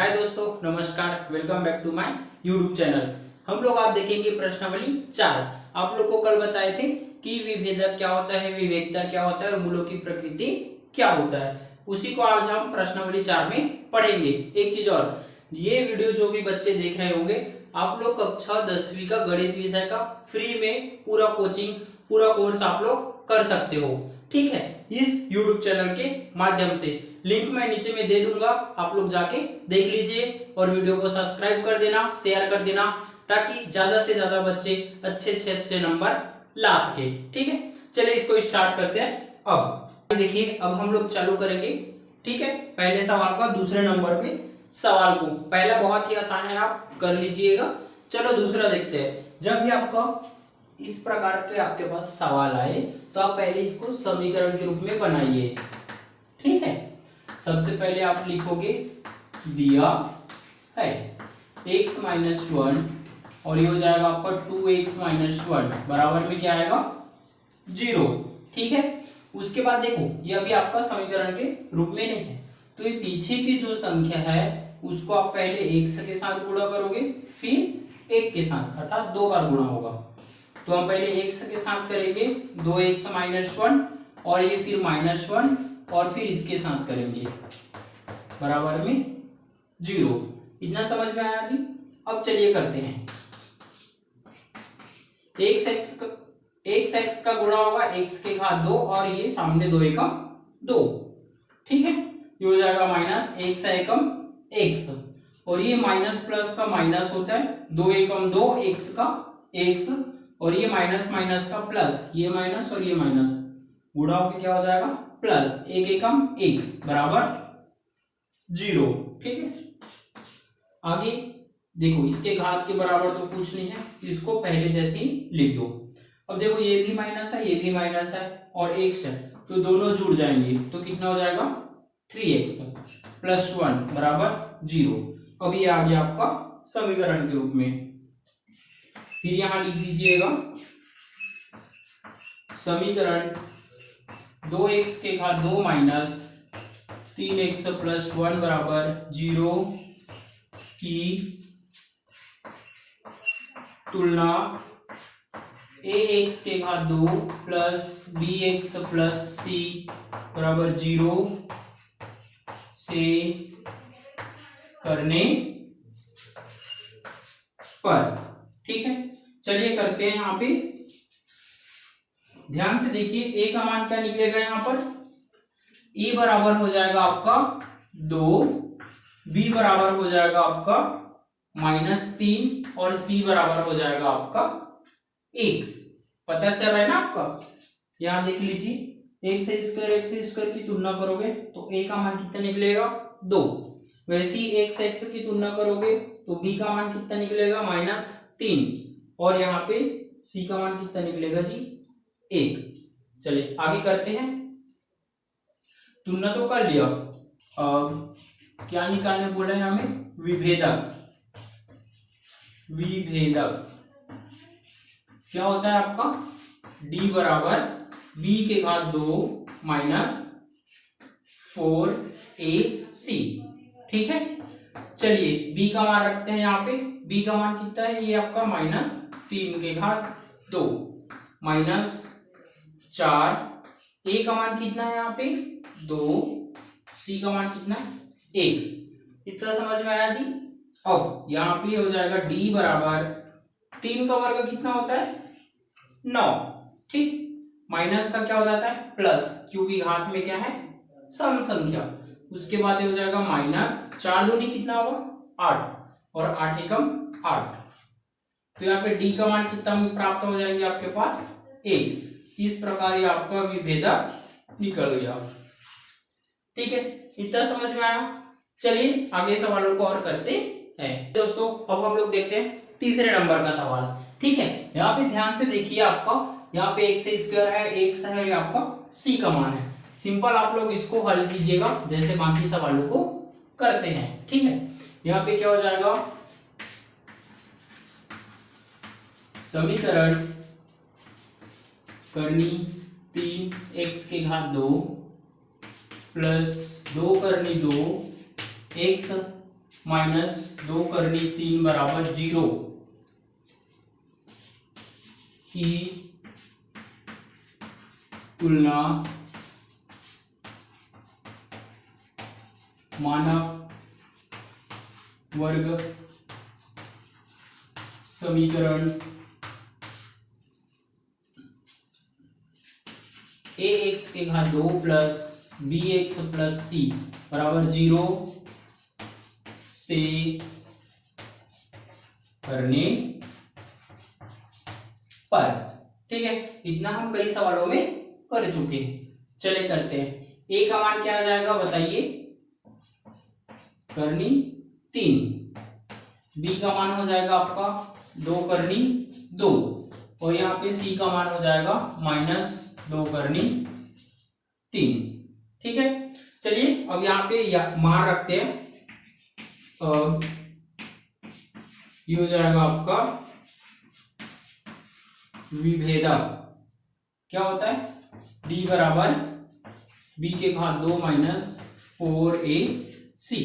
हाय दोस्तों, नमस्कार। Welcome back to my YouTube channel. हम लोग आज देखेंगे प्रश्नावली 4। आप लोग को कल बताए थे कि विभेदक क्या होता है, विभेदक क्या होता है और मूलों की प्रकृति क्या होता है। उसी को आज हम प्रश्नावली 4 में पढ़ेंगे। एक चीज और, ये वीडियो जो भी बच्चे देख रहे होंगे, आप लोग कक्षा 10वीं का गणित विषय का फ्री में पूरा कोचिंग, पूरा कोर्स आप लोग कर सकते हो। ठीक है, इस यूट्यूब चैनल के माध्यम से। लिंक मैं नीचे में दे दूंगा, आप लोग जाके देख लीजिए और वीडियो को सब्सक्राइब कर देना, शेयर कर देना, ताकि ज्यादा से ज्यादा बच्चे अच्छे नंबर ला सके। ठीक है, चलिए इसको स्टार्ट करते हैं। अब देखिए, अब हम लोग चालू करेंगे। ठीक है, पहले सवाल का दूसरे नंबर पे सवाल को, पहला बहुत ही आसान है, आप कर लीजिएगा। चलो दूसरा देखते हैं। जब भी आपका इस प्रकार के आपके पास सवाल आए तो आप पहले इसको समीकरण के रूप में बनाइए। ठीक है, सबसे पहले आप लिखोगे दिया है x - 1 और ये हो जाएगा आपका 2x - 1 बराबर में क्या आएगा 0। ठीक है, उसके बाद देखो ये अभी आपका समीकरण के रूप में नहीं है, तो ये पीछे की जो संख्या है उसको आप पहले x के साथ गुणा करोगे, फिर 1 के साथ, अर्थात 2 बार गुणा होगा। तो हम पहले x के साथ करेंगे 2x - 1 और ये फिर -1 और फिर इसके साथ करेंगे बराबर में 0। इतना समझ में आया जी। अब चलिए करते हैं। x का गुणा होगा x के घात 2 और ये सामने 2 एकम 2। ठीक है, ये हो जाएगा -x एकम x और ये माइनस प्लस का माइनस होता है, 2 एकम 2 x का x और ये माइनस माइनस का प्लस, ये माइनस और ये माइनस गुणा होकर क्या हो जाएगा प्लस, 1 एकम 1 बराबर 0। ठीक है, आगे देखो इसके घात के बराबर तो कुछ नहीं है, इसको पहले जैसे ही लिख दो। अब देखो ये भी माइनस है, ये भी माइनस है और x है, तो दोनों जुड़ जाएंगे तो कितना हो जाएगा 3x + 1 बराबर 0। अब ये आ गया आपका समीकरण के रूप में। फिर यहां लिख दीजिएगा समीकरण 2x के घात 2 माइनस 3x + 1 बराबर 0 की तुलना ax के घात 2 प्लस bx प्लस c बराबर 0 से करने पर। ठीक है, चलिए करते हैं। यहाँ पे ध्यान से देखिए, a का मान क्या निकलेगा यहाँ पर, e बराबर हो जाएगा आपका 2, b बराबर हो जाएगा आपका -3 और c बराबर हो जाएगा आपका 1। पता चल रहा है ना आपका। यहां देख लीजिए, x² की तुलना करोगे तो a का मान कितना निकलेगा 2, वैसे ही x की तुलना करोगे तो b का मान कितना निकलेगा -3 और यहाँ पे c का मान कितना निकलेगा जी 1। चलिए आगे करते हैं। तुलना तो कर लिया, अब क्या निकालने बोला है हमें, विभेदक। विभेदक क्या होता है आपका, d बराबर b के घात 2 माइनस 4ac। ठीक है, चलिए b का मान रखते हैं यहाँ पे। b का मान कितना है, ये आपका -3 के घात 2 -4। a का मान कितना है यहाँ पे 2, c का मान कितना है 1। इतना समझ में आया जी। अब यहाँ पे हो जाएगा d बराबर 3 का वर्ग कितना होता है 9। ठीक, माइनस का क्या हो जाता है प्लस, क्योंकि घात में क्या है सम संख्या। उसके बाद हो जाएगा -4 दूनी कितना होगा 8 और 8 एकम 8। तो यहाँ पे d का मान कितना प्राप्त हो जाएंगे आपके पास 1। इस प्रकार ये आपका विभेदक निकल गया। ठीक है, इतना समझ में आया। चलिए आगे सवालों को और करते हैं। दोस्तों अब हम लोग देखते हैं तीसरे नंबर का सवाल। ठीक है, यहाँ पे ध्यान से देखिए, आपका यहाँ पे x² है, x है, ये आपका c का मान है। सिंपल आप लोग इसको हल कीजिएगा जैसे बाकी सवालों को करते हैं। ठीक है, यहाँ पे क्या हो जाएगा, समीकरण करनी 3x के घात 2 प्लस 2 करनी 2 x माइनस 2 करनी 3 बराबर 0 की तुलना मानक वर्ग समीकरण ax के घात 2 प्लस bx प्लस c बराबर 0 से करने पर। ठीक है, इतना हम कई सवालों में कर चुके हैं। चले करते हैं। a का मान क्या आ जाएगा बताइए, करनी 3। b का मान हो जाएगा आपका 2 करनी 2 और यहाँ पे c का मान हो जाएगा माइनस 2 करनी 3। ठीक है, चलिए अब यहाँ पे मान रखते हैं। ये हो जाएगा आपका विभेदक क्या होता है, d बराबर b के घात 2 माइनस 4ac।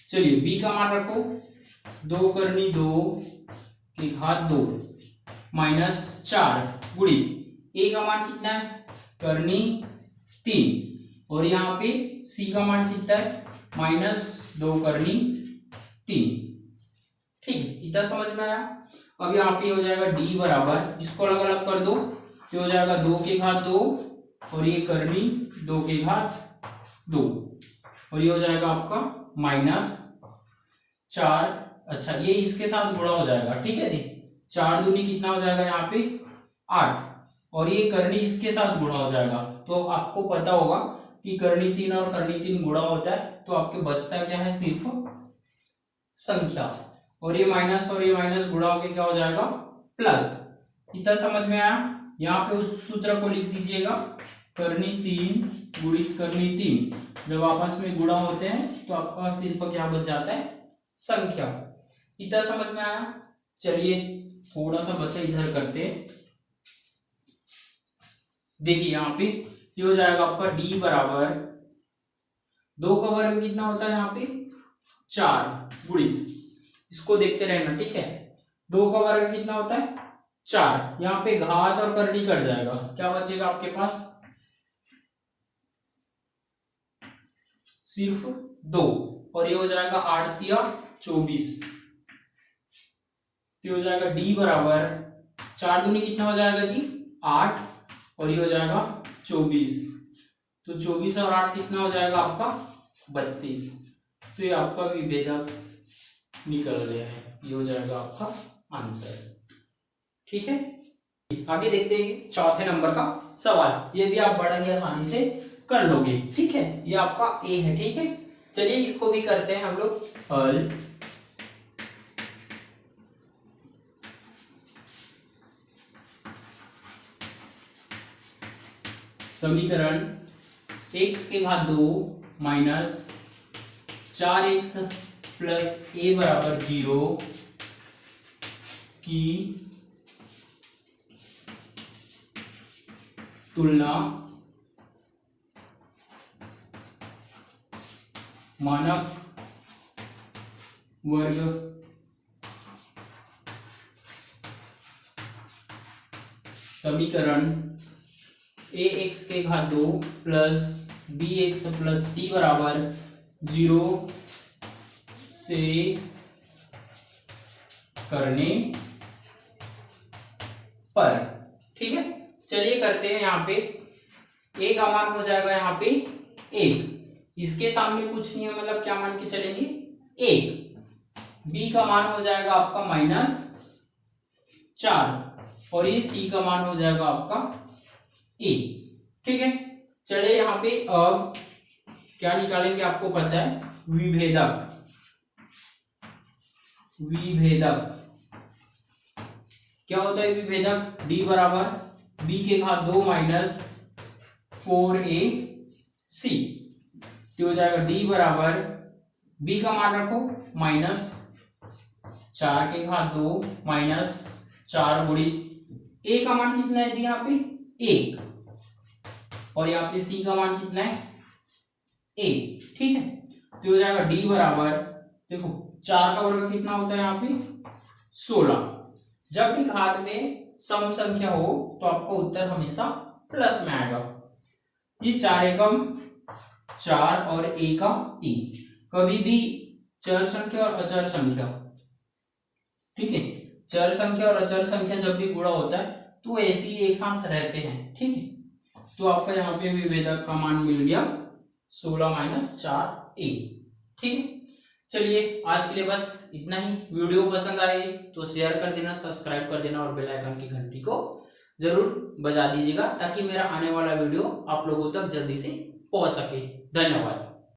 चलिए b का मान रखो 2 करनी 2 के घात 2 माइनस 4 गुणी a का मान कितना है, करनी 3 और यहाँ पे c का मान कितना है, माइनस 2 करनी 3। ठीक है, इतना समझ में आया। अब यहाँ पे हो जाएगा d बराबर, इसको अलग अलग कर दो, ये हो जाएगा 2 के घात 2 और ये करनी 2 के घात 2 और ये हो जाएगा आपका माइनस 4। अच्छा, ये इसके साथ गुणा हो जाएगा। ठीक है जी, 4 दूनी कितना हो जाएगा यहाँ पे 8 और ये करनी इसके साथ गुणा हो जाएगा। तो आपको पता होगा कि करनी 3 और करनी 3 गुणा होता है तो आपके बचता क्या है, सिर्फ संख्या। और ये माइनस गुणा होके क्या हो जाएगा, प्लस। इतना समझ में आया। यहाँ पे उस सूत्र को लिख दीजिएगा, करनी 3 गुणित करनी 3। जब आपस में गुणा होते हैं तो आपका सिर्फ क्या बच जाता है, संख्या। इतना समझ में आया। चलिए थोड़ा सा बचा इधर करते हैं। देखिए यहाँ पे ये हो जाएगा आपका d बराबर 2 का वर्ग कितना होता है यहाँ पे 4 गुणित, इसको देखते रहना। ठीक है, 2 का वर्ग कितना होता है 4, यहाँ पे घात और करनी कट जाएगा, क्या बचेगा आपके पास, सिर्फ 2 और ये हो जाएगा 8 तिया 24। तो हो जाएगा d बराबर 4 दूनी कितना हो जाएगा जी 8 और ये हो जाएगा 24। तो 24 और 8 कितना हो जाएगा आपका 32। तो ये आपका विभेदक निकल गया है, ये हो जाएगा आपका आंसर। ठीक है, आगे देखते हैं चौथे नंबर का सवाल। ये भी आप बड़ा ही आसानी से कर लोगे। ठीक है, ये आपका ए है। ठीक है, चलिए इसको भी करते हैं हम लोग हल। समीकरण x के घात 2 माइनस 4x प्लस a बराबर 0 की तुलना मानक वर्ग समीकरण ax के घात 2 प्लस bx प्लस c बराबर 0 से करने पर। ठीक है, चलिए करते हैं। यहाँ पे a का मान हो जाएगा यहाँ पे 1, इसके सामने कुछ नहीं है, मतलब क्या मान के चलेंगे 1। b का मान हो जाएगा आपका माइनस 4 और ये c का मान हो जाएगा आपका a। ठीक है, चलिए यहाँ पे अब क्या निकालेंगे आपको पता है, विभेदक। विभेदक क्या होता है विभेदक, d बराबर b के घात 2 माइनस 4ac। तो हो जाएगा d बराबर b का मान रखो माइनस 4 के घात 2 माइनस 4 गुणित a का मान कितना है जी यहाँ पे 1 और यहाँ पे c का मान कितना है 1। ठीक है, तो हो जाएगा डी बराबर, देखो 4 का वर्ग कितना होता है यहाँ पे 16। जब भी घात में सम संख्या हो तो आपका उत्तर हमेशा प्लस में आएगा। ये 4 एकम 4 और एकम 1, कभी भी चर संख्या और अचर संख्या, ठीक है, चर संख्या और अचर संख्या जब भी गुणा होता है तो ऐसे ही एक साथ रहते हैं, ठीक है। तो आपका यहाँ पे विभेदक का मान मिल गया 16 माइनस 4a, ठीक है। चलिए आज के लिए बस इतना ही। वीडियो पसंद आए तो शेयर कर देना, सब्सक्राइब कर देना और बेल आइकन की घंटी को जरूर बजा दीजिएगा ताकि मेरा आने वाला वीडियो आप लोगों तक जल्दी से पहुंच सके। धन्यवाद।